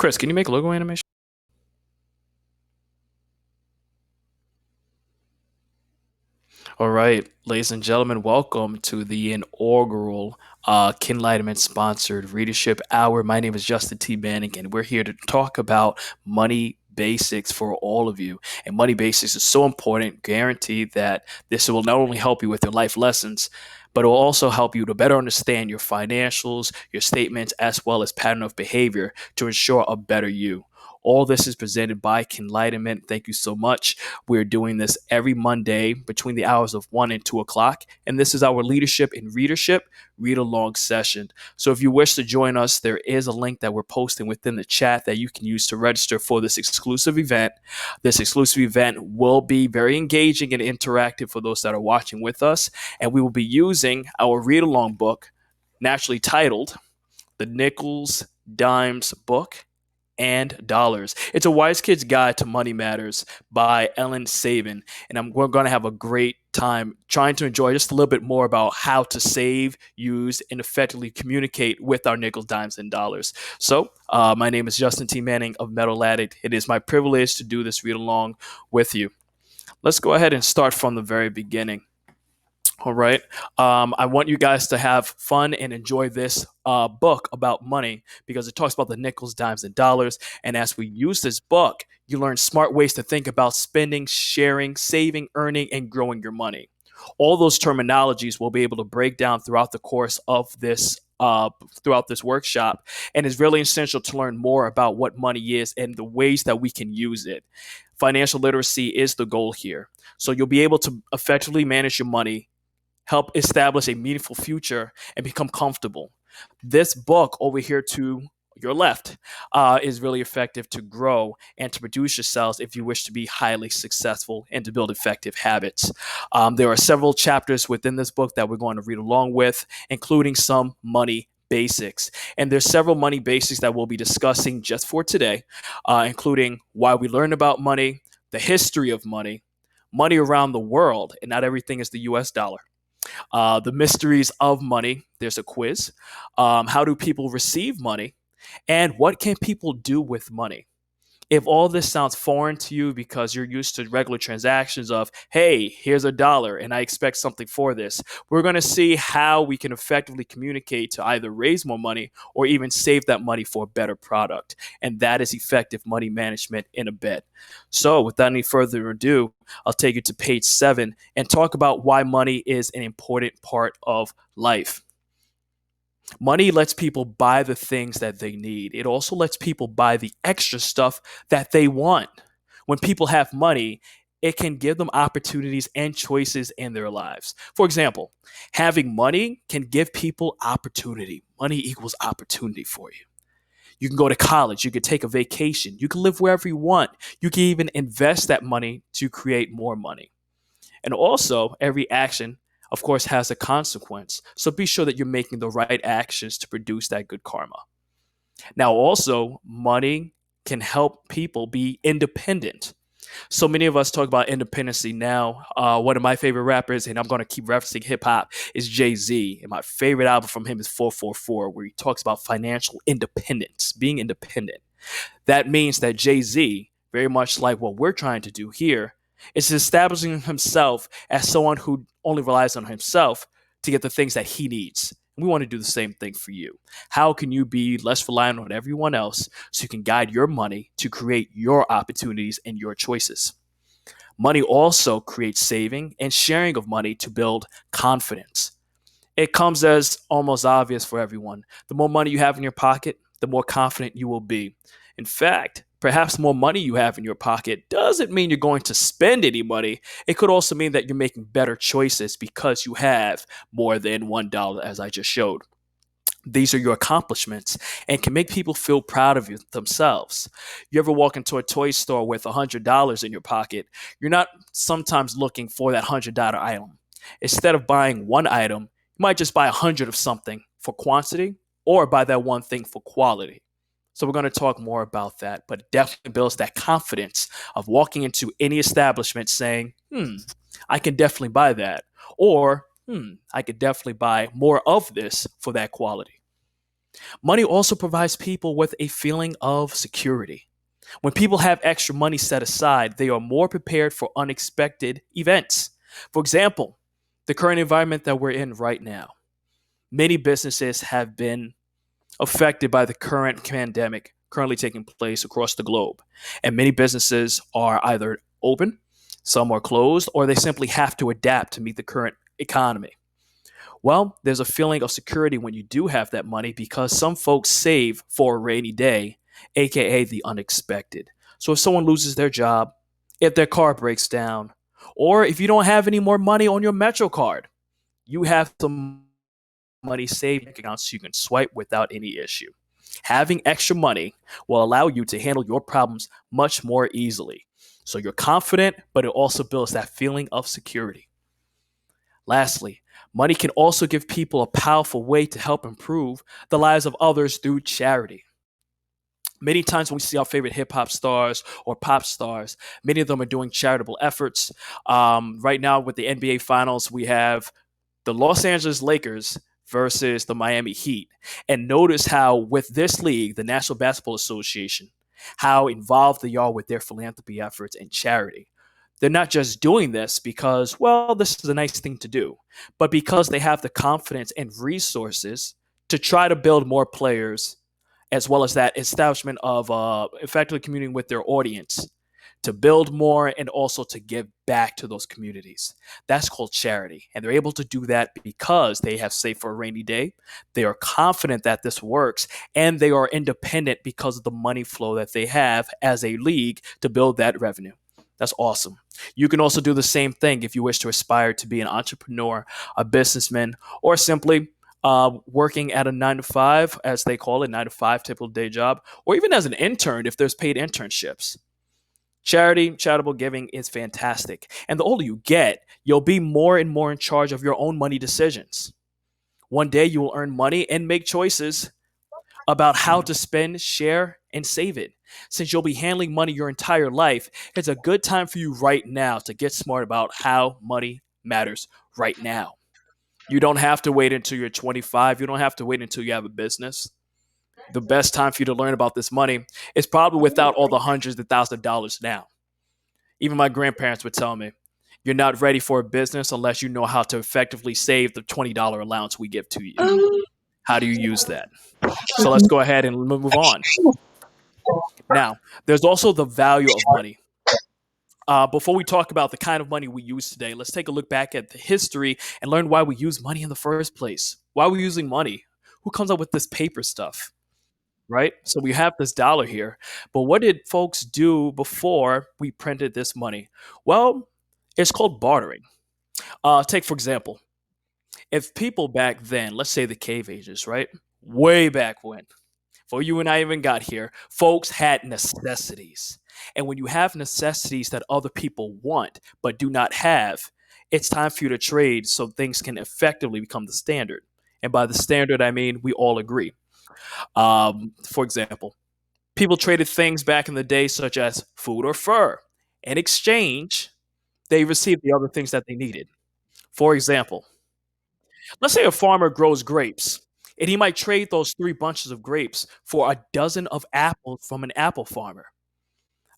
Chris, can you make a logo animation? All right, ladies and gentlemen, welcome to the inaugural Kinlighterman sponsored Readership Hour. My name is Justin T. Manning, and we're here to talk about money basics for all of you. And money basics is so important, guaranteed that this will not only help you with your life lessons, but it will also help you to better understand your financials, your statements, as well as pattern of behavior to ensure a better you. All this is presented by Kinlighterment. Thank you so much. We're doing this every Monday between the hours of 1 and 2 o'clock. And this is our Leadership and Readership read along session. So if you wish to join us, there is a link that we're posting within the chat that you can use to register for this exclusive event. This exclusive event will be very engaging and interactive for those that are watching with us. And we will be using our read along book, naturally titled The Nickels, Dimes Book and Dollars. It's a wise kid's guide to money matters by Ellen Sabin, and we're going to have a great time trying to enjoy just a little bit more about how to save, use, and effectively communicate with our nickels, dimes, and dollars. So, my name is Justin T. Manning of MedalAddict. It is my privilege to do this read along with you. Let's go ahead and start from the very beginning. All right. I want you guys to have fun and enjoy this book about money because it talks about the nickels, dimes, and dollars. And as we use this book, you learn smart ways to think about spending, sharing, saving, earning, and growing your money. All those terminologies we'll be able to break down throughout the course of this. Throughout this workshop, and it's really essential to learn more about what money is and the ways that we can use it. Financial literacy is the goal here. So you'll be able to effectively manage your money, help establish a meaningful future, and become comfortable. This book over here to your left is really effective to grow and to produce yourselves if you wish to be highly successful and to build effective habits. There are several chapters within this book that we're going to read along with, including some money basics. And there's several money basics that we'll be discussing just for today, including why we learn about money, the history of money, money around the world, and not everything is the US dollar, the mysteries of money. There's a quiz. How do people receive money? And what can people do with money? If all this sounds foreign to you because you're used to regular transactions of, hey, here's a dollar and I expect something for this, we're going to see how we can effectively communicate to either raise more money or even save that money for a better product. And that is effective money management in a bit. So without any further ado, I'll take you to page 7 and talk about why money is an important part of life. Money lets people buy the things that they need. It also lets people buy the extra stuff that they want. When people have money, it can give them opportunities and choices in their lives. For example, having money can give people opportunity. Money equals opportunity for you. You can go to college, you can take a vacation, you can live wherever you want. You can even invest that money to create more money. And also, every action, of course, has a consequence. So be sure that you're making the right actions to produce that good karma. Now, also, money can help people be independent. So many of us talk about independency now. One of my favorite rappers, and I'm going to keep referencing hip hop, is Jay-Z. And my favorite album from him is 444, where he talks about financial independence, being independent. That means that Jay-Z, very much like what we're trying to do here, is establishing himself as someone who only relies on himself to get the things that he needs. And we want to do the same thing for you. How can you be less reliant on everyone else so you can guide your money to create your opportunities and your choices? Money also creates saving and sharing of money to build confidence. It comes as almost obvious for everyone. The more money you have in your pocket, the more confident you will be. In fact, perhaps more money you have in your pocket doesn't mean you're going to spend any money. It could also mean that you're making better choices because you have more than $1, as I just showed. These are your accomplishments and can make people feel proud of themselves. You ever walk into a toy store with $100 in your pocket? You're not sometimes looking for that $100 item. Instead of buying one item, you might just buy 100 of something for quantity or buy that one thing for quality. So we're going to talk more about that, but it definitely builds that confidence of walking into any establishment saying, I can definitely buy that. Or, I could definitely buy more of this for that quality. Money also provides people with a feeling of security. When people have extra money set aside, they are more prepared for unexpected events. For example, the current environment that we're in right now. Many businesses have been affected by the current pandemic currently taking place across the globe. And many businesses are either open, some are closed, or they simply have to adapt to meet the current economy. Well, there's a feeling of security when you do have that money because some folks save for a rainy day, aka the unexpected. So if someone loses their job, if their car breaks down, or if you don't have any more money on your Metro card, you have some money saved in accounts so you can swipe without any issue. Having extra money will allow you to handle your problems much more easily. So you're confident, but it also builds that feeling of security. Lastly, money can also give people a powerful way to help improve the lives of others through charity. Many times when we see our favorite hip hop stars or pop stars, many of them are doing charitable efforts. Right now, with the NBA Finals, we have the Los Angeles Lakers versus the Miami Heat. And notice how, with this league, the National Basketball Association, how involved they are with their philanthropy efforts and charity. They're not just doing this because, well, this is a nice thing to do, but because they have the confidence and resources to try to build more players, as well as that establishment of effectively communicating with their audience to build more and also to give back to those communities. That's called charity. And they're able to do that because they have saved for a rainy day. They are confident that this works and they are independent because of the money flow that they have as a league to build that revenue. That's awesome. You can also do the same thing if you wish to aspire to be an entrepreneur, a businessman, or simply working at a 9 to 5, as they call it, 9 to 5 typical day job, or even as an intern if there's paid internships. Charity, charitable giving is fantastic. And the older you get, you'll be more and more in charge of your own money decisions. One day you will earn money and make choices about how to spend, share, and save it. Since you'll be handling money your entire life, it's a good time for you right now to get smart about how money matters right now. You don't have to wait until you're 25. You don't have to wait until you have a business. The best time for you to learn about this money is probably without all the hundreds of thousands of dollars now. Even my grandparents would tell me, you're not ready for a business unless you know how to effectively save the $20 allowance we give to you. How do you use that? So let's go ahead and move on. Now, there's also the value of money. Before we talk about the kind of money we use today, let's take a look back at the history and learn why we use money in the first place. Why are we using money? Who comes up with this paper stuff? Right? So we have this dollar here, but what did folks do before we printed this money? Well, it's called bartering. Take, for example, if people back then, let's say the cave ages, right? Way back when, before you and I even got here, folks had necessities. And when you have necessities that other people want but do not have, it's time for you to trade so things can effectively become the standard. And by the standard, I mean we all agree. For example, people traded things back in the day, such as food or fur. In exchange, they received the other things that they needed. For example, let's say a farmer grows grapes, and he might trade those 3 bunches of grapes for a dozen of apples from an apple farmer.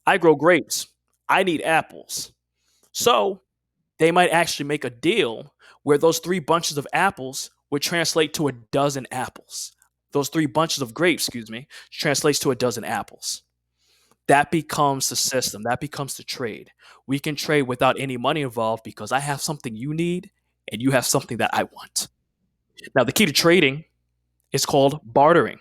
I grow grapes. I need apples. So they might actually make a deal where those 3 bunches of apples would translate to a dozen apples. Those 3 bunches of grapes, excuse me, translates to a dozen apples. That becomes the system. That becomes the trade. We can trade without any money involved because I have something you need and you have something that I want. Now, the key to trading is called bartering.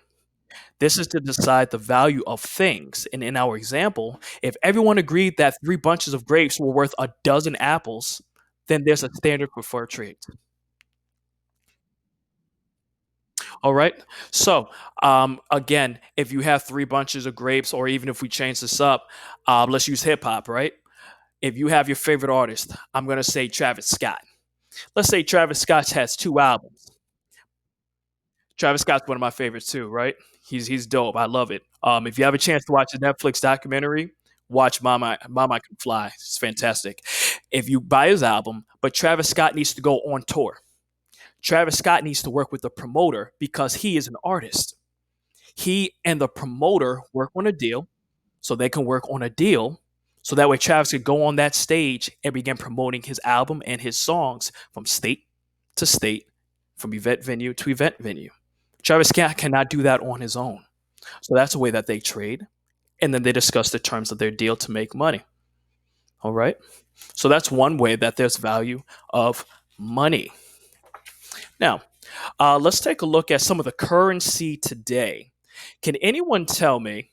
This is to decide the value of things. And in our example, if everyone agreed that 3 bunches of grapes were worth a dozen apples, then there's a standard for fair trade. All right. So, again, if you have 3 bunches of grapes, or even if we change this up, let's use hip hop, right? If you have your favorite artist, I'm going to say Travis Scott. Let's say Travis Scott has 2 albums. Travis Scott's one of my favorites too, right? He's dope. I love it. If you have a chance to watch a Netflix documentary, watch Mama Can Fly. It's fantastic. If you buy his album, but Travis Scott needs to go on tour. Travis Scott needs to work with a promoter because he is an artist. He and the promoter work on a deal, so they can work on a deal, so that way Travis could go on that stage and begin promoting his album and his songs from state to state, from event venue to event venue. Travis Scott cannot do that on his own. So that's the way that they trade. And then they discuss the terms of their deal to make money. All right. So that's one way that there's value of money. Now, let's take a look at some of the currency today. Can anyone tell me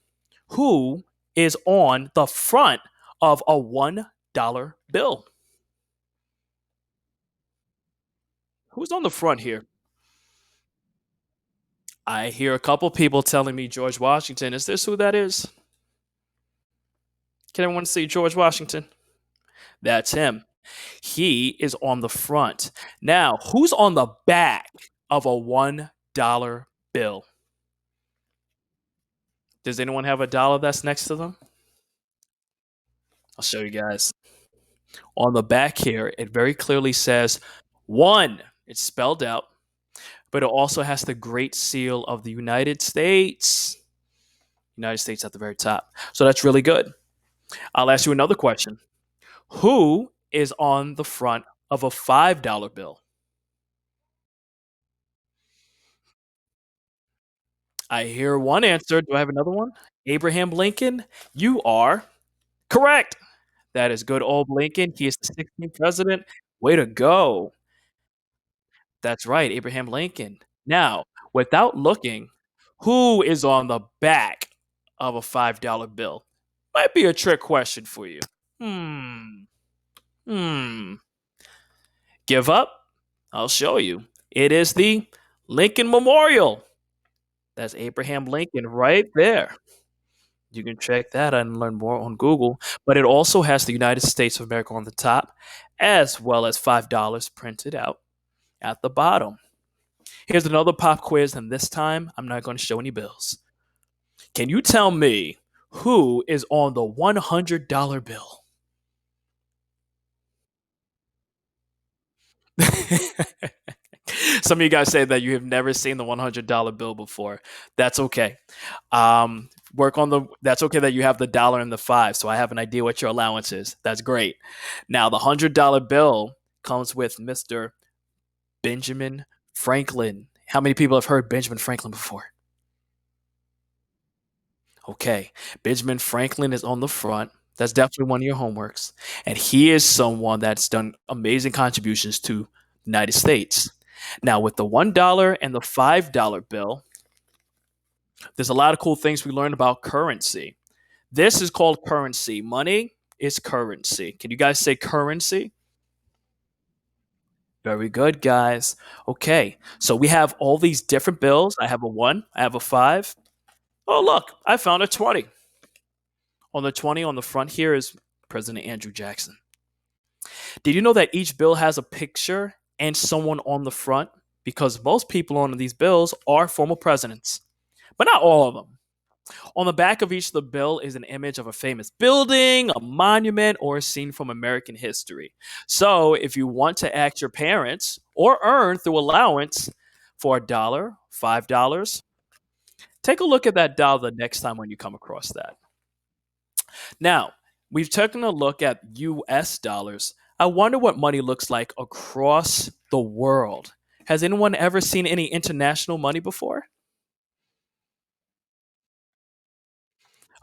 who is on the front of a $1 bill? Who's on the front here? I hear a couple people telling me George Washington. Is this who that is? Can anyone see George Washington? That's him. He is on the front. Now, who's on the back of a $1 bill? Does anyone have a dollar that's next to them? I'll show you guys. On the back here, it very clearly says one. It's spelled out, but it also has the Great Seal of the United States. United States at the very top. So that's really good. I'll ask you another question. Who is on the front of a $5 bill? I hear one answer. Do I have another one? Abraham Lincoln? You are correct. That is good old Lincoln. He is the 16th president. Way to go. That's right, Abraham Lincoln. Now, without looking, who is on the back of a $5 bill? Might be a trick question for you. Hmm. Hmm. Give up? I'll show you. It is the Lincoln Memorial. That's Abraham Lincoln right there. You can check that out and learn more on Google. But it also has the United States of America on the top, as well as $5 printed out at the bottom. Here's another pop quiz, and this time I'm not going to show any bills. Can you tell me who is on the $100 bill? Some of you guys say that you have never seen the $100 bill before. That's okay. Work on the. That's okay that you have the dollar and the five, so I have an idea what your allowance is. That's great. Now the $100 bill comes with Mr. Benjamin Franklin. How many people have heard Benjamin Franklin before? Okay, Benjamin Franklin is on the front. That's definitely one of your homeworks, and he is someone that's done amazing contributions to the United States. Now, with the $1 and the $5 bill, there's a lot of cool things we learned about currency. This is called currency. Money is currency. Can you guys say currency? Very good, guys. Okay, so we have all these different bills. I have a one, I have a five. Oh, look, I found a 20. On the 20 on the front here is President Andrew Jackson. Did you know that each bill has a picture and someone on the front? Because most people on these bills are former presidents, but not all of them. On the back of each of the bill is an image of a famous building, a monument, or a scene from American history. So if you want to ask your parents or earn through allowance for a dollar, $5, take a look at that dollar the next time when you come across that. Now, we've taken a look at US dollars. I wonder what money looks like across the world. Has anyone ever seen any international money before?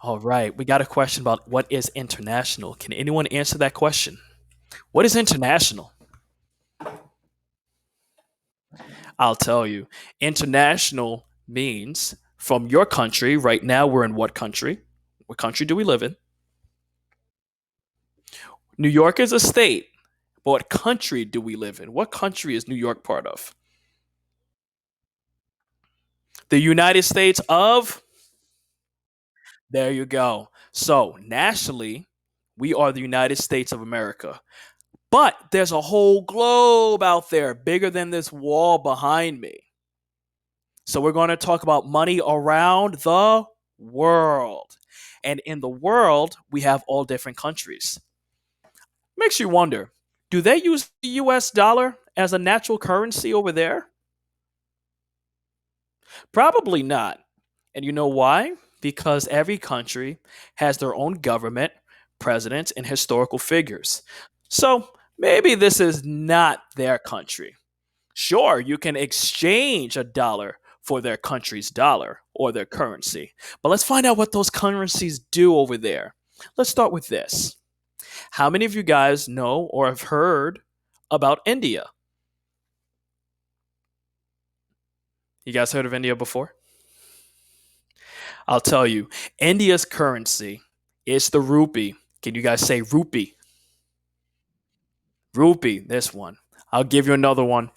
All right, we got a question about what is international. Can anyone answer that question? What is international? I'll tell you. International means from your country. Right now, we're in what country? What country do we live in? New York is a state, but what country do we live in? What country is New York part of? The United States of? There you go. So, nationally, we are the United States of America. But there's a whole globe out there bigger than this wall behind me. So, we're going to talk about money around the world. And in the world, we have all different countries. Makes you wonder, do they use the US dollar as a natural currency over there? Probably not. And you know why? Because every country has their own government, presidents, and historical figures. So maybe this is not their country. Sure, you can exchange a dollar for their country's dollar or their currency. But let's find out what those currencies do over there. Let's start with this. How many of you guys know or have heard about India? You guys heard of India before? I'll tell you, India's currency is the rupee. Can you guys say rupee? Rupee, this one. I'll give you another one.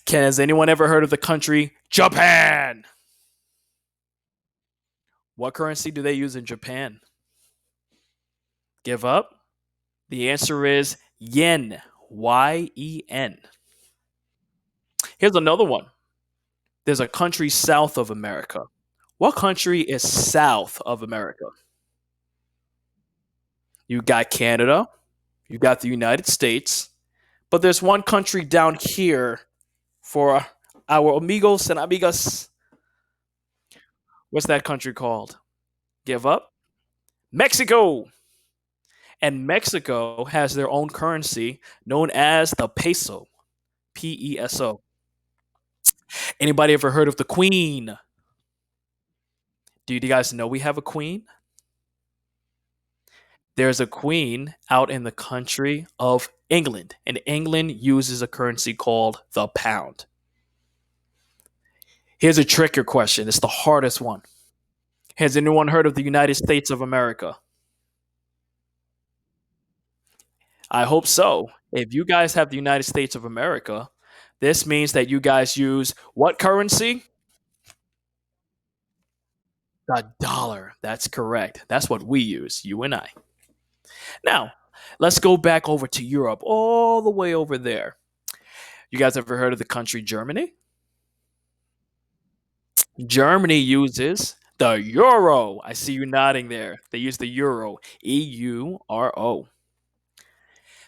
Has anyone ever heard of the country Japan? What currency do they use in Japan? Give up? The answer is yen. Yen. Here's another one. There's a country south of America. What country is south of America? You got Canada, you got the United States, but there's one country down here for our amigos and amigas. What's that country called? Give up? Mexico. And Mexico has their own currency known as the peso. Peso. Anybody ever heard of the Queen? Do you guys know we have a queen? There's a queen out in the country of England, and England uses a currency called the pound. Here's a trickier question. It's the hardest one. Has anyone heard of the United States of America? I hope so. If you guys have the United States of America, this means that you guys use what currency? The dollar. That's correct. That's what we use, you and I. Now, let's go back over to Europe, all the way over there. You guys ever heard of the country Germany? Germany uses the euro. I see you nodding there. They use the euro, EURO.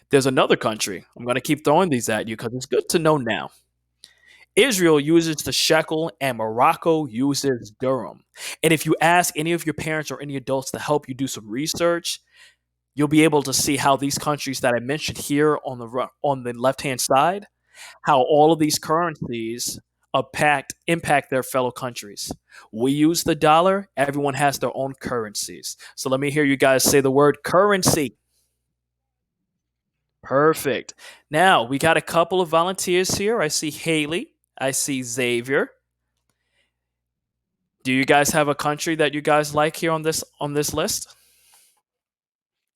There's another country. I'm going to keep throwing these at you because it's good to know now. Israel uses the shekel and Morocco uses dirham. And if you ask any of your parents or any adults to help you do some research, you'll be able to see how these countries that I mentioned here on the left hand side, how all of these currencies impact their fellow countries. We use the dollar. Everyone has their own currencies. So let me hear you guys say the word currency. Perfect. Now we got a couple of volunteers here. I see Haley. I see Xavier. Do you guys have a country that you guys like here on this list?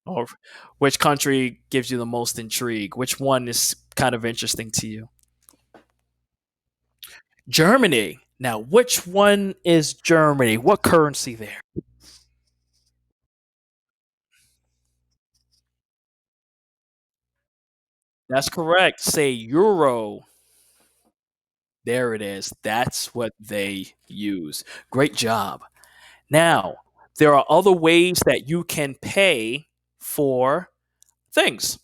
Or which country gives you the most intrigue? Which one is kind of interesting to you? Germany. Now, which one is Germany? What currency there? That's correct. Say euro. There it is. That's what they use. Great job. Now, there are other ways that you can pay for things.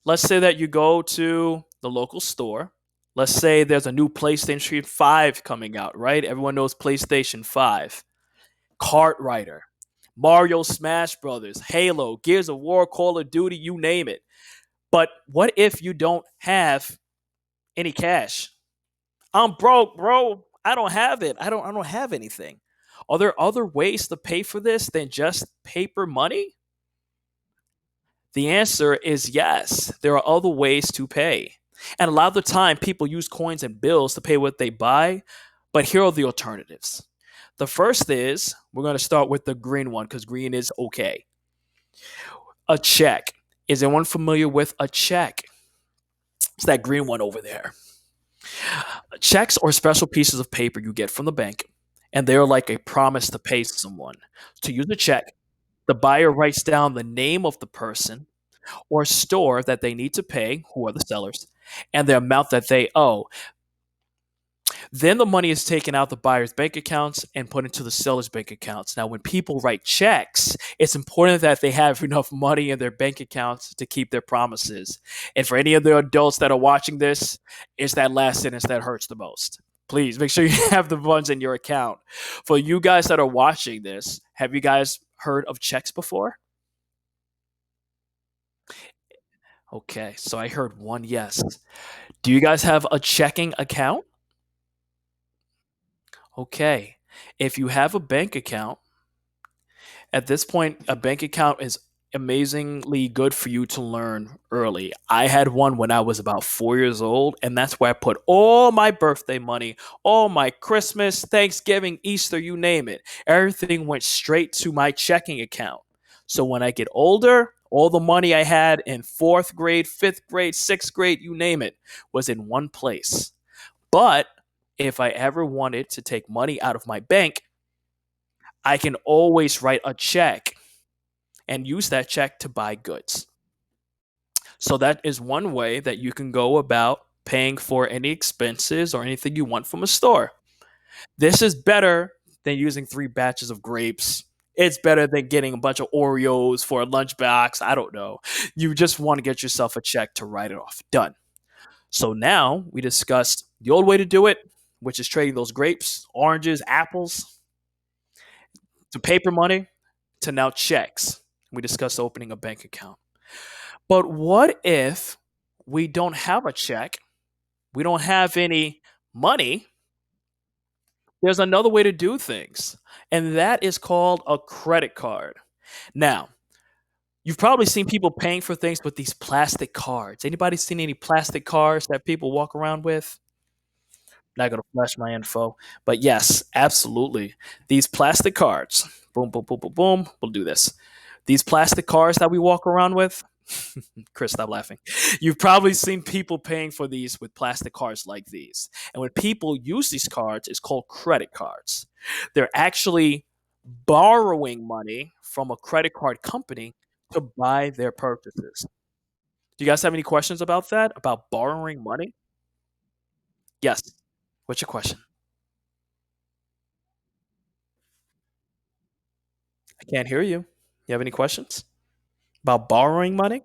Let's say that you go to the local store. Let's say there's a new PlayStation 5 coming out, right? Everyone knows PlayStation 5. Kart Rider, Mario Smash Brothers, Halo, Gears of War, Call of Duty, you name it. But what if you don't have any cash? I'm broke, bro. I don't have it. I don't have anything. Are there other ways to pay for this than just paper money? The answer is yes. There are other ways to pay. And a lot of the time, people use coins and bills to pay what they buy. But here are the alternatives. The first is we're going to start with the green one because green is okay. A check. Is anyone familiar with a check? It's that green one over there. Checks are special pieces of paper you get from the bank, and they're like a promise to pay someone. To use a check, the buyer writes down the name of the person or store that they need to pay, who are the sellers, and the amount that they owe. Then the money is taken out the buyer's bank accounts and put into the seller's bank accounts. Now, when people write checks, it's important that they have enough money in their bank accounts to keep their promises. And for any of the adults that are watching this, it's that last sentence that hurts the most. Please make sure you have the funds in your account. For you guys that are watching this, have you guys heard of checks before? Okay, so I heard one yes. Do you guys have a checking account? Okay. If you have a bank account, at this point, a bank account is amazingly good for you to learn early. I had one when I was about 4 years old, and that's where I put all my birthday money, all my Christmas, Thanksgiving, Easter, you name it. Everything went straight to my checking account. So when I get older, all the money I had in fourth grade, fifth grade, sixth grade, you name it, was in one place. But if I ever wanted to take money out of my bank, I can always write a check and use that check to buy goods. So that is one way that you can go about paying for any expenses or anything you want from a store. This is better than using 3 batches of grapes. It's better than getting a bunch of Oreos for a lunchbox. I don't know. You just want to get yourself a check to write it off. Done. So now we discussed the old way to do it, which is trading those grapes, oranges, apples to paper money to now checks. We discussed opening a bank account. But what if we don't have a check? We don't have any money. There's another way to do things, and that is called a credit card. Now, you've probably seen people paying for things with these plastic cards. Anybody seen any plastic cards that people walk around with? Not going to flash my info, but yes, absolutely. These plastic cards. Boom, boom, boom, boom, boom. We'll do this. These plastic cards that we walk around with. Chris, stop laughing. You've probably seen people paying for these with plastic cards like these. And when people use these cards, it's called credit cards. They're actually borrowing money from a credit card company to buy their purchases. Do you guys have any questions about that? About borrowing money? Yes. What's your question? I can't hear you. You have any questions about borrowing money?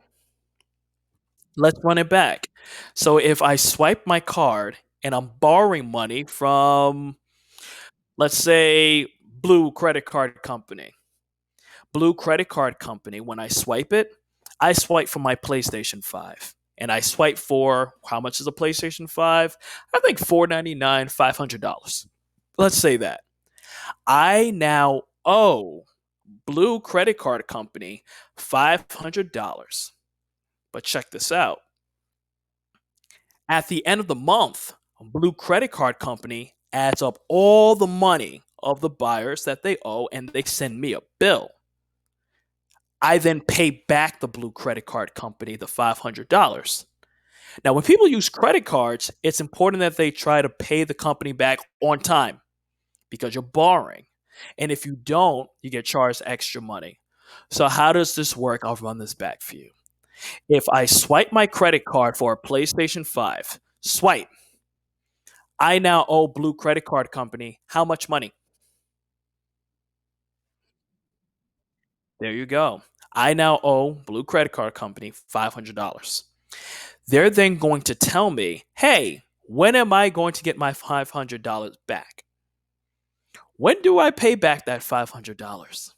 Let's run it back. So if I swipe my card and I'm borrowing money from, let's say, Blue Credit Card Company. Blue Credit Card Company, when I swipe it, I swipe for my PlayStation 5. And I swipe for how much is a PlayStation 5? I think $499, $500. Let's say that. I now owe Blue Credit Card Company $500. But check this out. At the end of the month, Blue Credit Card Company adds up all the money of the buyers that they owe and they send me a bill. I then pay back the Blue Credit Card Company the $500. Now, when people use credit cards, it's important that they try to pay the company back on time because you're borrowing. And if you don't, you get charged extra money. So, how does this work? I'll run this back for you. If I swipe my credit card for a PlayStation 5, swipe, I now owe Blue Credit Card Company how much money? There you go. I now owe Blue Credit Card Company $500. They're then going to tell me, hey, when am I going to get my $500 back? When do I pay back that $500?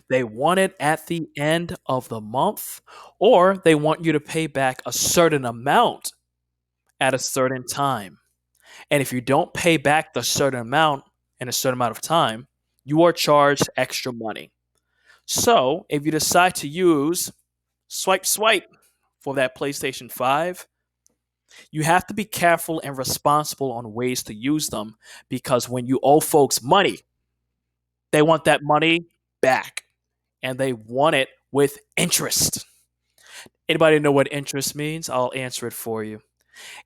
They want it at the end of the month, or they want you to pay back a certain amount at a certain time. And if you don't pay back the certain amount in a certain amount of time, you are charged extra money. So if you decide to use swipe for that PlayStation 5, you have to be careful and responsible on ways to use them because when you owe folks money, they want that money back and they want it with interest. Anybody know what interest means? I'll answer it for you.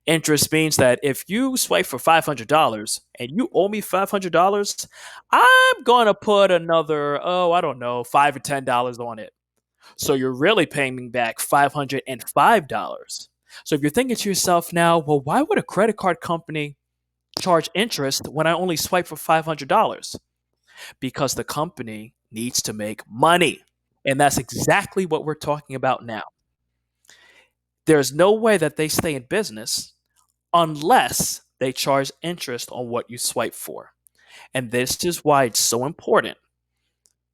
Interest means that if you swipe for $500 and you owe me $500, I'm going to put another, oh, I don't know, $5 or $10 on it. So you're really paying me back $505. So if you're thinking to yourself now, well, why would a credit card company charge interest when I only swipe for $500? Because the company needs to make money. And that's exactly what we're talking about now. There's no way that they stay in business unless they charge interest on what you swipe for. And this is why it's so important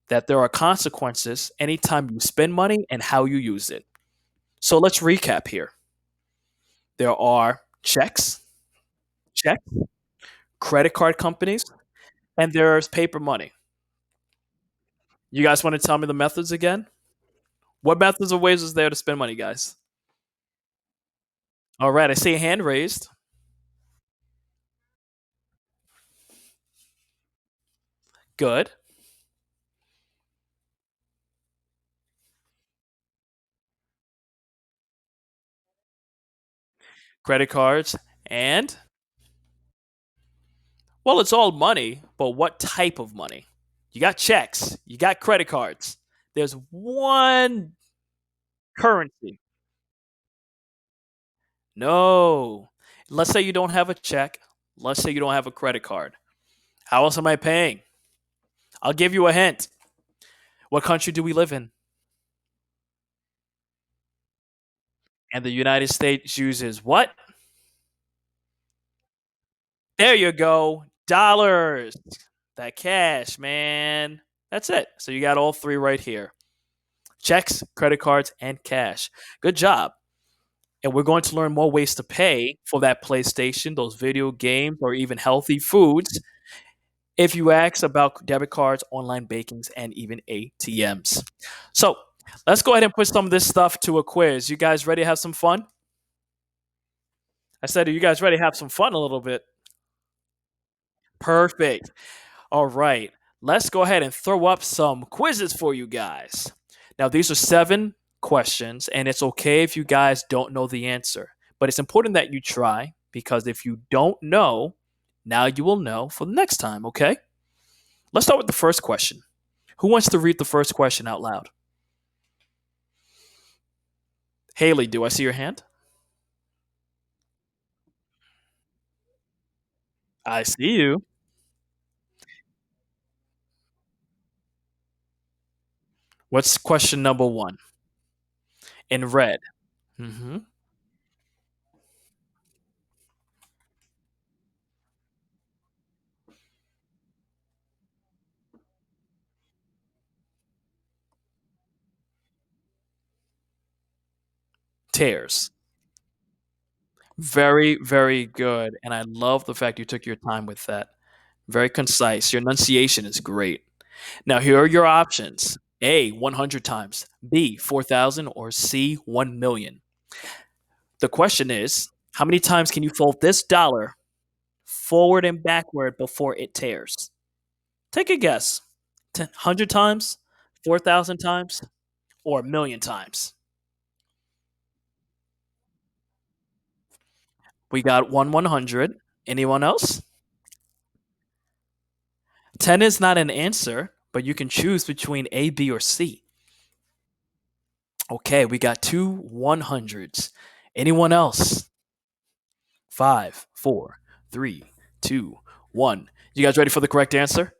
that there are consequences anytime you spend money and how you use it. So let's recap here. There are checks, credit card companies, and there's paper money. You guys want to tell me the methods again? What methods or ways is there to spend money, guys? All right, I see a hand raised. Good. Credit cards and well, it's all money, but what type of money? You got checks, you got credit cards. There's one currency. No. Let's say you don't have a check. Let's say you don't have a credit card. How else am I paying? I'll give you a hint. What country do we live in? And the United States uses what? There you go. Dollars. That cash, man. That's it. So you got all three right here: checks, credit cards, and cash. Good job. And we're going to learn more ways to pay for that PlayStation, those video games, or even healthy foods if you ask about debit cards, online bakings, and even ATMs. So let's go ahead and put some of this stuff to a quiz. You guys ready to have some fun? I said, are you guys ready to have some fun a little bit? Perfect. All right. Let's go ahead and throw up some quizzes for you guys. Now, these are 7 questions, and it's okay if you guys don't know the answer. But it's important that you try because if you don't know, now you will know for the next time, okay? Let's start with the first question. Who wants to read the first question out loud? Haley, do I see your hand? I see you. What's question number 1? In red. Hmm. Tears. Very, very good. And I love the fact you took your time with that. Very concise. Your enunciation is great. Now, here are your options: A, 100 times, B, 4,000, or C, 1,000,000. The question is, how many times can you fold this dollar forward and backward before it tears? Take a guess. 100 times, 4,000 times, or a million times? We got 100. Anyone else? 10 is not an answer, but you can choose between A, B, or C. Okay, we got 2 100s. Anyone else? Five, four, three, two, one. You guys ready for the correct answer?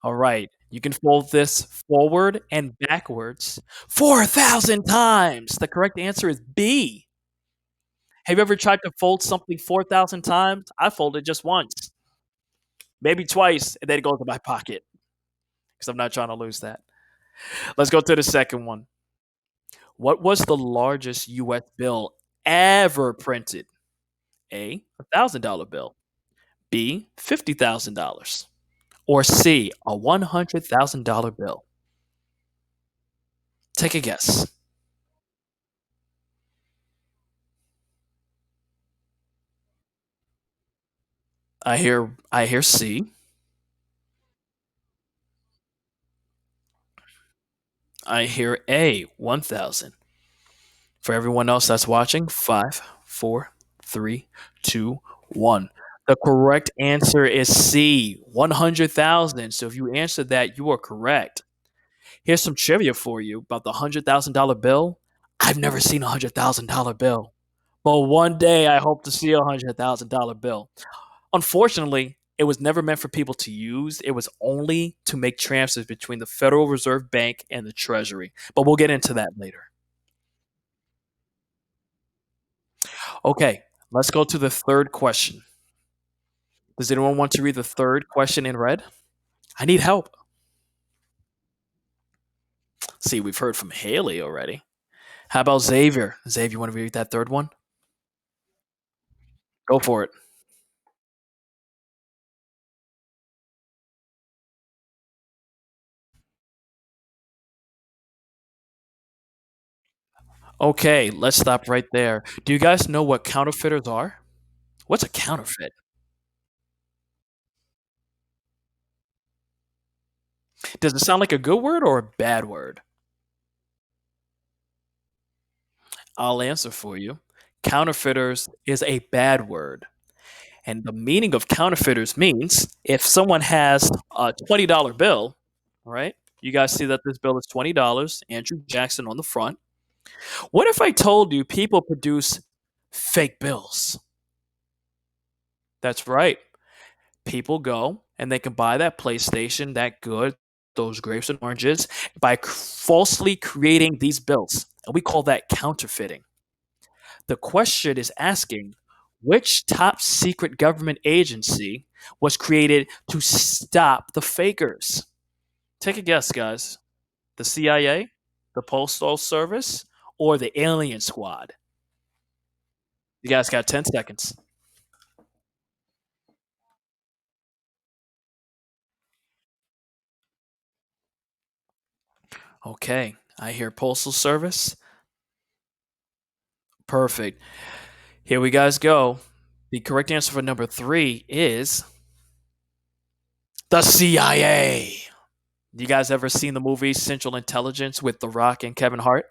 All right. You can fold this forward and backwards 4,000 times. The correct answer is B. Have you ever tried to fold something 4,000 times? I folded just once, maybe twice, and then it goes in my pocket because I'm not trying to lose that. Let's go to the second one. What was the largest US bill ever printed? A, $1,000 bill. B, $50,000. Or C, a $100,000 bill. Take a guess. I hear C. I hear A, 1,000. For everyone else that's watching, five, four, three, two, one. The correct answer is C, 100,000. So if you answered that, you are correct. Here's some trivia for you about the $100,000 bill. I've never seen a $100,000 bill, but one day I hope to see a $100,000 bill. Unfortunately, it was never meant for people to use. It was only to make transfers between the Federal Reserve Bank and the Treasury. But we'll get into that later. Okay, Let's go to the third question. Does anyone want to read the third question in red? I need help. See, we've heard from Haley already. How about Xavier? Xavier, you want to read that third one? Go for it. Okay, let's stop right there. Do you guys know what counterfeiters are? What's a counterfeit? Does it sound like a good word or a bad word? I'll answer for you. Counterfeiters is a bad word. And the meaning of counterfeiters means if someone has a $20 bill, right? You guys see that this bill is $20, Andrew Jackson on the front. What if I told you people produce fake bills? That's right. People go and they can buy that PlayStation, that good, those grapes and oranges by falsely creating these bills. And we call that counterfeiting. The question is asking which top secret government agency was created to stop the fakers? Take a guess, guys. The CIA, the Postal Service, or the Alien Squad? You guys got 10 seconds. Okay, I hear Postal Service. Perfect. Here we guys go. The correct answer for number three is the CIA. You guys ever seen the movie Central Intelligence with The Rock and Kevin Hart?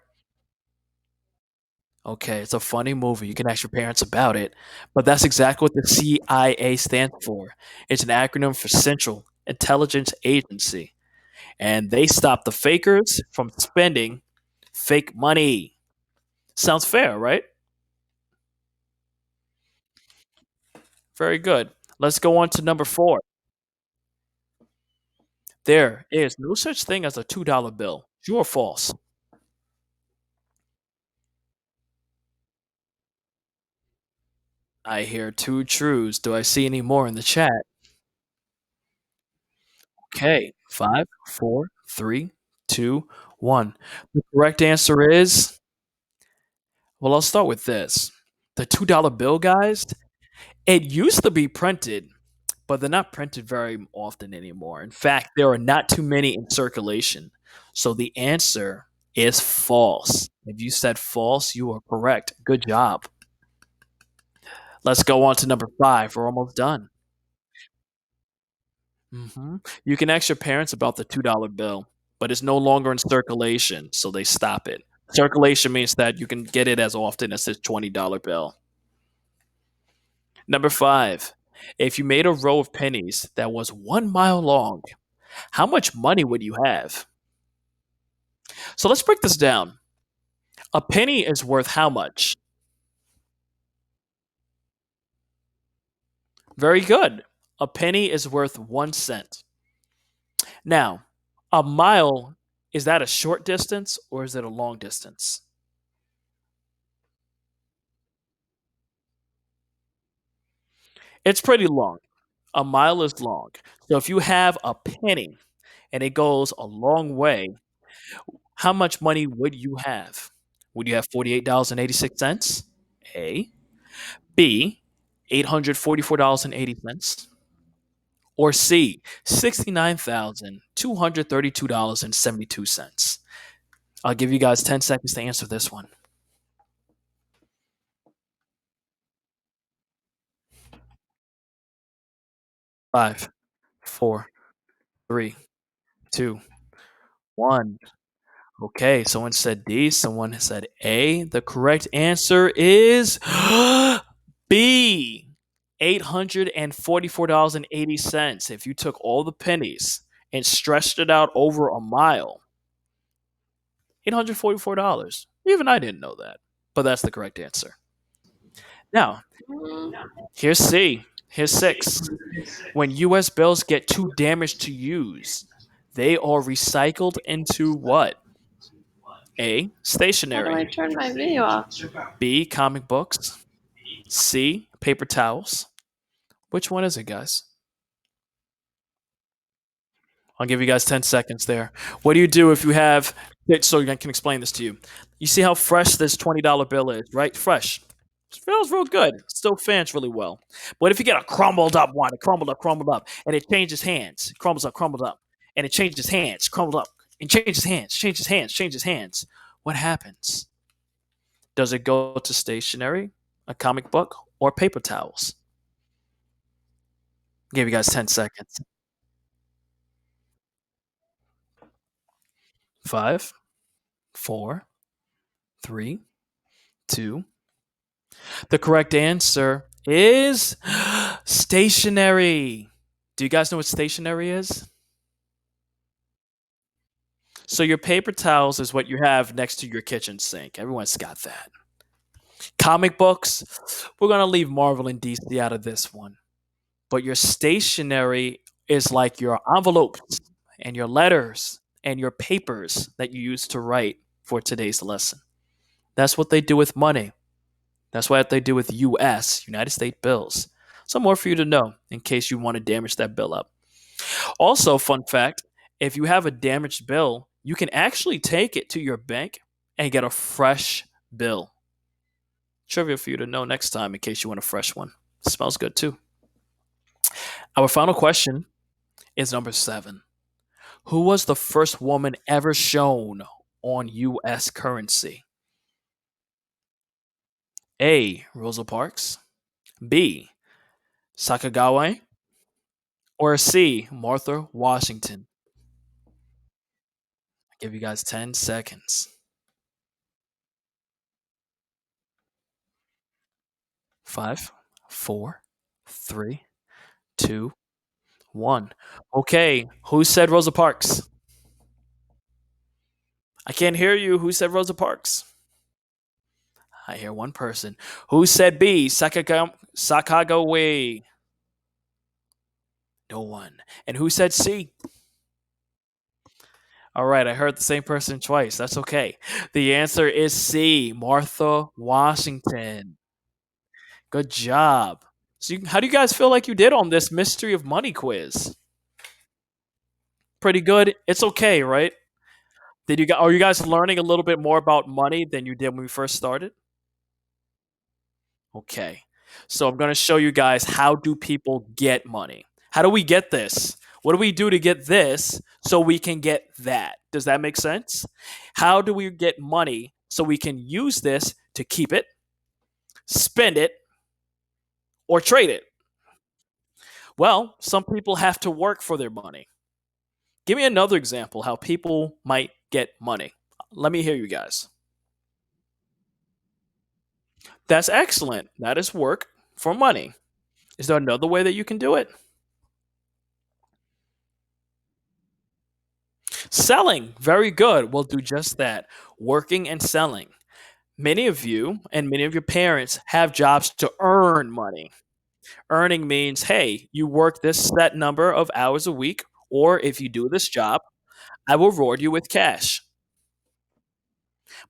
Okay, it's a funny movie. You can ask your parents about it. But that's exactly what the CIA stands for. It's an acronym for Central Intelligence Agency. And they stop the fakers from spending fake money. Sounds fair, right? Very good. Let's go on to number four. There is no such thing as a $2 bill. True or false? I hear two trues. Do I see any more in the chat? Okay. Five, four, three, two, one. The correct answer is, well, I'll start with this. The $2 bill, guys, it used to be printed, but they're not printed very often anymore. In fact, there are not too many in circulation. So the answer is false. If you said false, you are correct. Good job. Let's go on to number five. We're almost done. You can ask your parents about the $2 bill, but it's no longer in circulation, so they stop it. Circulation means that you can get it as often as this $20 bill. Number five, if you made a row of pennies that was 1 mile long, how much money would you have? So let's break this down. A penny is worth how much? Very good. A penny is worth 1 cent. Now, a mile, is that a short distance or is it a long distance? It's pretty long. A mile is long. So if you have a penny and it goes a long way, how much money would you have? Would you have $48.86? A. B. $844.80. Or C. $69,232.72. I'll give you guys 10 seconds to answer this one. Five, four, three, two, one. Okay, someone said D, someone said A. The correct answer is B. $844.80. If you took all the pennies and stretched it out over a mile, $844. Even I didn't know that. But that's the correct answer. Now, here's C. Here's six. When US bills get too damaged to use, they are recycled into what? A. How do I Stationery. turn my video off? B. Comic books. C, paper towels. Which one is it, guys? I'll give you guys 10 seconds there. What do you do if you have, so I can explain this to you. You see how fresh this $20 bill is, right? Fresh. It feels real good. Still fans really well. But if you get a crumbled up one, it crumbled up, and it changes hands, crumbled up, and it changes hands, crumbled up, and changes hands. What happens? Does it go to stationery, a comic book, or paper towels? Give you guys 10 seconds. Five, four, three, two. The correct answer is stationery. Do you guys know what stationery is? So your paper towels is what you have next to your kitchen sink. Everyone's got that. Comic books, we're gonna leave Marvel and DC out of this one. But your stationery is like your envelopes and your letters and your papers that you use to write for today's lesson. That's what they do with money. That's what they do with US, United States bills. Some more for you to know in case you want to damage that bill up. Also, fun fact, if you have a damaged bill, you can actually take it to your bank and get a fresh bill. Trivia for you to know next time in case you want a fresh one. It smells good too. Our final question is number 7. Who was the first woman ever shown on US currency? A. Rosa Parks, B. Sakagawa, or C. Martha Washington? I'll give you guys 10 seconds. 5, 4, 3, 2, 1. Okay, who said Rosa Parks? I can't hear you. Who said Rosa Parks? I hear one person. Who said B? Sakagawa? No one. And who said C? All right, I heard the same person twice. That's okay. The answer is C, Martha Washington. Good job. So, how do you guys feel like you did on this mystery of money quiz? Pretty good. It's okay, right? Are you guys learning a little bit more about money than you did when we first started? Okay. So I'm going to show you guys how do people get money? How do we get this? What do we do to get this so we can get that? Does that make sense? How do we get money so we can use this to keep it, spend it, or trade it? Well, some people have to work for their money. Give me another example how people might get money. Let me hear you guys. That's excellent. That is work for money. Is there another way that you can do it? Selling. Very good. We'll do just that. Working and selling. Many of you and many of your parents have jobs to earn money. Earning means, hey, you work this set number of hours a week, or if you do this job, I will reward you with cash.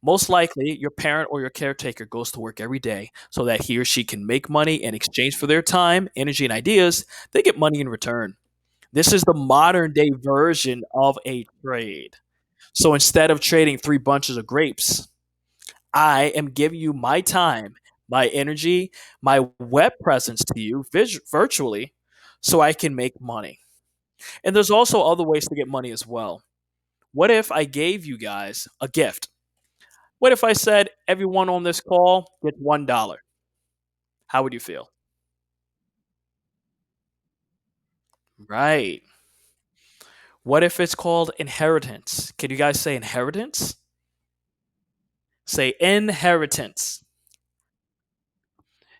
Most likely, your parent or your caretaker goes to work every day so that he or she can make money in exchange for their time, energy, and ideas. They get money in return. This is the modern day version of a trade. So instead of trading 3 bunches of grapes, I am giving you my time, my energy, my web presence to you virtually so I can make money. And there's also other ways to get money as well. What if I gave you guys a gift? What if I said everyone on this call gets $1? How would you feel? Right. What if it's called inheritance? Can you guys say inheritance? Say inheritance.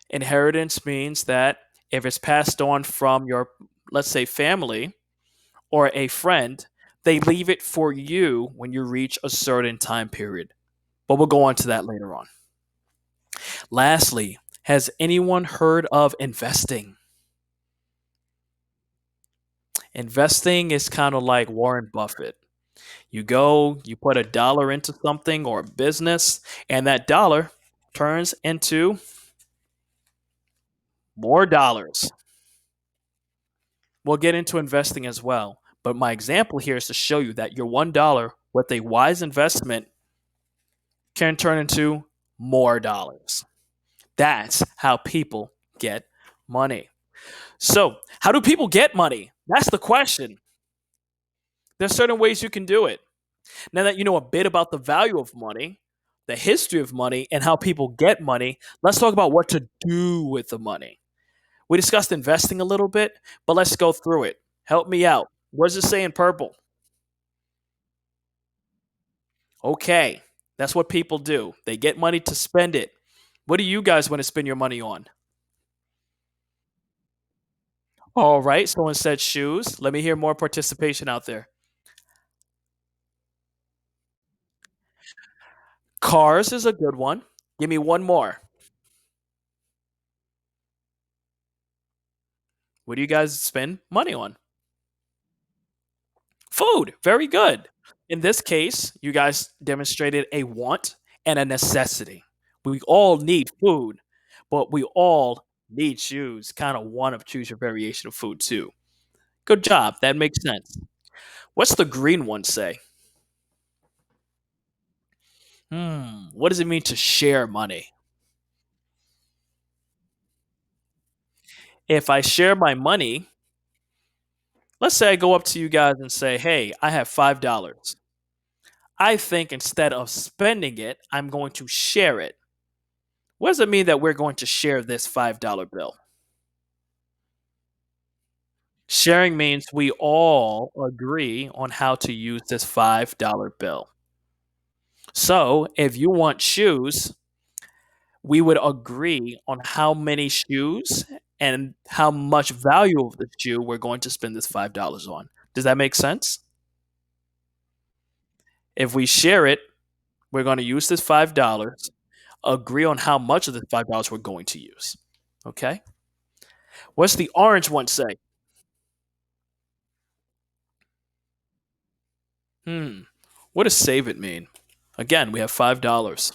Inheritance means that if it's passed on from your, let's say, family or a friend, they leave it for you when you reach a certain time period. But we'll go on to that later on. Lastly, has anyone heard of investing? Investing is kind of like Warren Buffett. You go, you put $1 into something or a business, and that dollar turns into More dollars. We'll get into investing as well. But my example here is to show you that your $1 with a wise investment can turn into more dollars. That's how people get money. So, how do people get money? That's the question. There's certain ways you can do it. Now that you know a bit about the value of money, the history of money, and how people get money, let's talk about what to do with the money. We discussed investing a little bit, but let's go through it. Help me out. What does it say in purple? Okay, that's what people do. They get money to spend it. What do you guys want to spend your money on? All right, someone said shoes. Let me hear more participation out there. Cars is a good one. Give me one more. What do you guys spend money on? Food. Very good. In this case, you guys demonstrated a want and a necessity. We all need food, but we all need shoes. Kind of want to choose your variation of food too. Good job. That makes sense. What's the green one say? What does it mean to share money? If I share my money, let's say I go up to you guys and say, hey, I have $5. I think instead of spending it, I'm going to share it. What does it mean that we're going to share this $5 bill? Sharing means we all agree on how to use this $5 bill. So if you want shoes, we would agree on how many shoes and how much value of the shoe we're going to spend this $5 on. Does that make sense? If we share it, we're going to use this $5, agree on how much of the $5 we're going to use. Okay? What's the orange one say? Hmm. What does save it mean? Again, we have $5.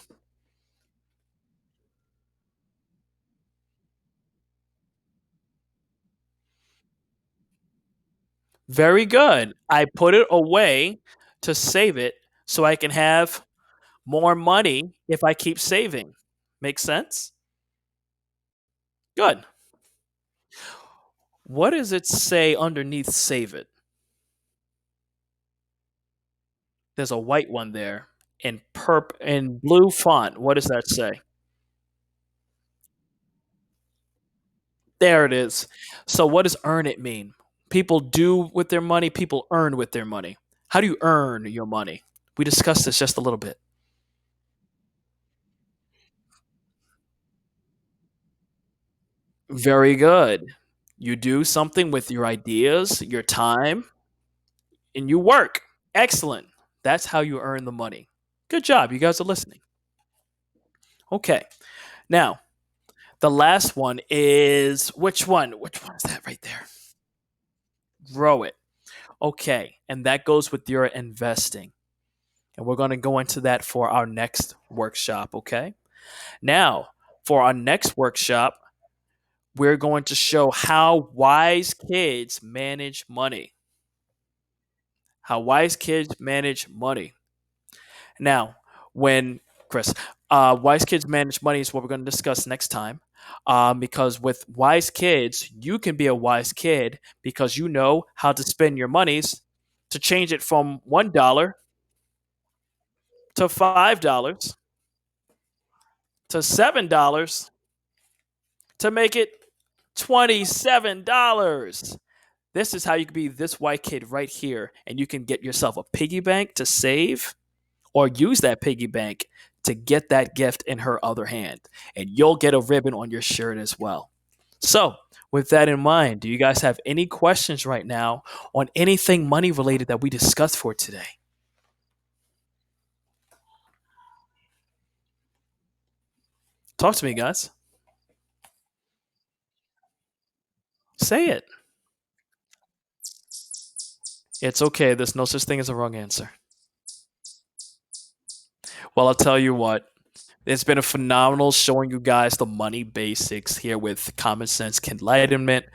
Very good. I put it away to save it so I can have more money if I keep saving. Make sense? Good. What does it say underneath save it? There's a white one there in blue font. What does that say? There it is. So what does earn it mean? People do with their money, people earn with their money. How do you earn your money? We discussed this just a little bit. Very good. You do something with your ideas, your time, and you work. Excellent. That's how you earn the money. Good job. You guys are listening. Okay. Now, the last one is which one? Which one is that right there? Grow it. Okay. And that goes with your investing. And we're going to go into that for our next workshop. Okay. Now, for our next workshop, we're going to show how wise kids manage money. How wise kids manage money. Now, when Chris, wise kids manage money is what we're going to discuss next time. Because with wise kids, you can be a wise kid because you know how to spend your monies to change it from $1 to $5 to $7 to make it $27. This is how you can be this white kid right here, and you can get yourself a piggy bank to save or use that piggy bank to get that gift in her other hand. And you'll get a ribbon on your shirt as well. So, with that in mind, do you guys have any questions right now on anything money related that we discussed for today? Talk to me, guys. Say it. It's okay. There's no such thing as a wrong answer. Well, I'll tell you what. It's been a phenomenal showing you guys the money basics here with Common Sense Enlightenment.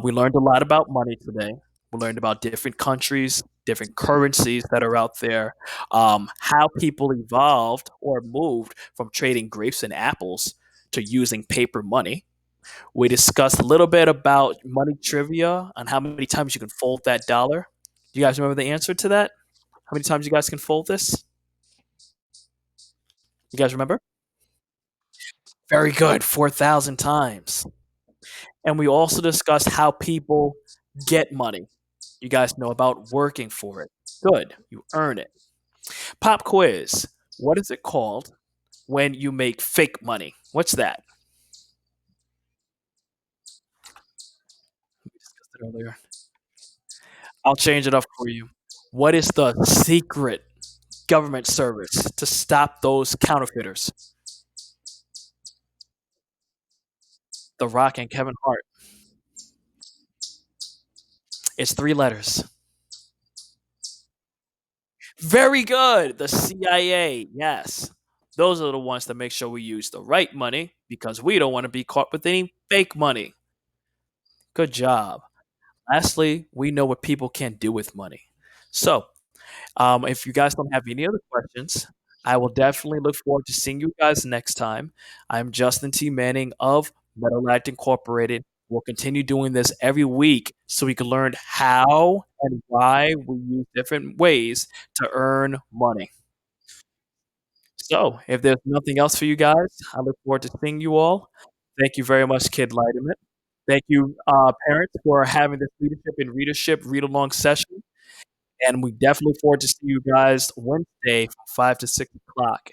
We learned a lot about money today. We learned about different countries, different currencies that are out there, how people evolved or moved from trading grapes and apples to using paper money. We discussed a little bit about money trivia and how many times you can fold that dollar. Do you guys remember the answer to that? How many times you guys can fold this? You guys remember? Very good, 4,000 times. And we also discussed how people get money. You guys know about working for it. Good, you earn it. Pop quiz. What is it called when you make fake money? What's that? We discussed it earlier. I'll change it up for you. What is the secret government service to stop those counterfeiters? The Rock and Kevin Hart. It's three letters. Very good. The CIA. Yes. Those are the ones that make sure we use the right money because we don't want to be caught with any fake money. Good job. Lastly, we know what people can do with money. So, if you guys don't have any other questions, I will definitely look forward to seeing you guys next time. I'm Justin T. Manning of MedalAddict Incorporated. We'll continue doing this every week so we can learn how and why we use different ways to earn money. So, if there's nothing else for you guys, I look forward to seeing you all. Thank you very much, Kid Lighterman. Thank you, parents, for having this leadership and readership read along session. And we definitely look forward to see you guys Wednesday from 5 to 6 o'clock.